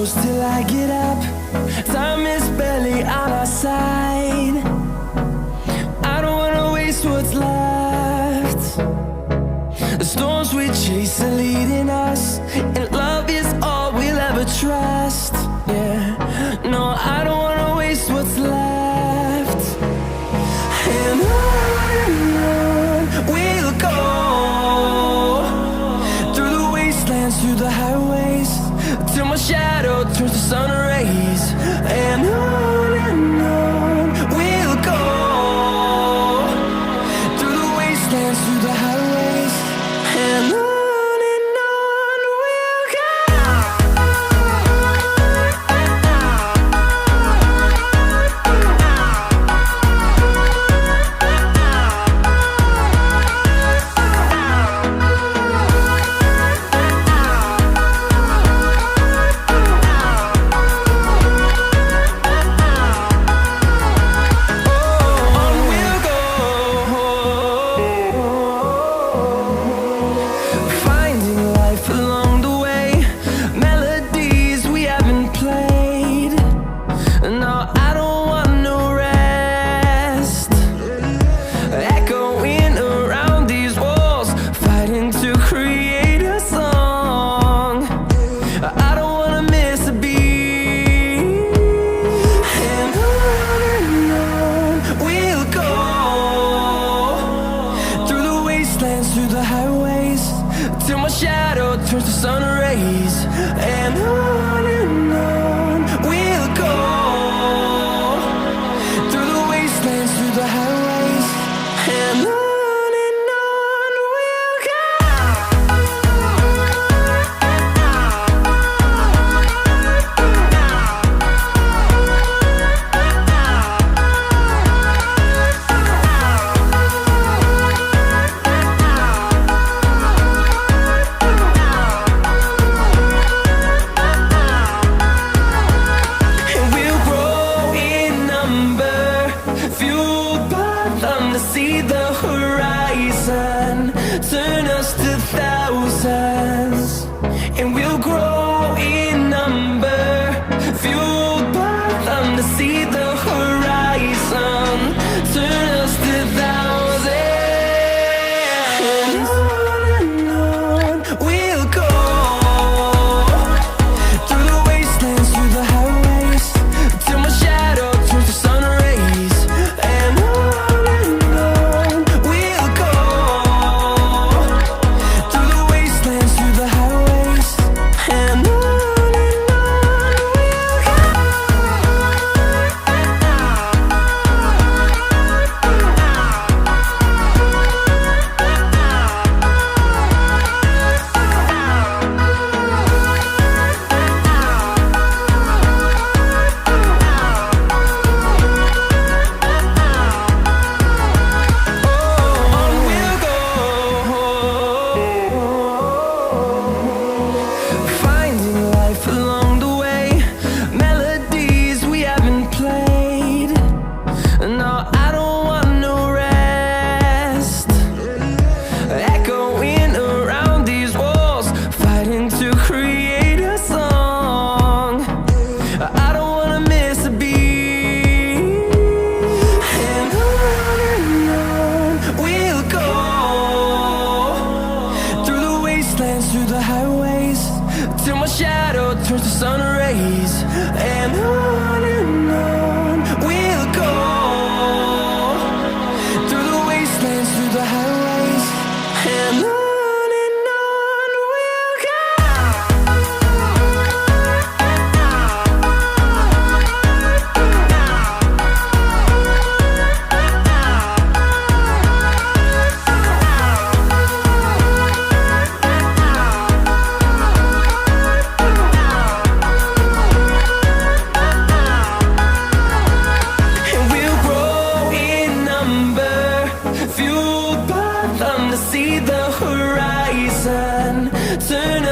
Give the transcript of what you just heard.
close till I get up. Time is barely on our side. I don't wanna waste what's left. The storms we chase are leading us, and love is all we'll ever trust. Yeah, no, I don't wanna waste what's left. And on we'll go, through the wastelands, through the highways, till my shadow turns to sun rays. And on we'll go, through the wastelands, through the highways, and on we'll go. Through the highways, till my shadow turns to sun rays. And on we'll go, through the wastelands, through the highways, and on we'll go. See the horizon, turn us to thousands, and we'll grow in number, fueled by them. To see the horizon, turn us to thousands, and on we'll go, through the wastelands, through the highways, till my shadow turns to sun rays. And through the highways, till my shadow turns to sun rays. And on we'll go, through the wastelands, through the highways, and on we'll go. See the horizon, turn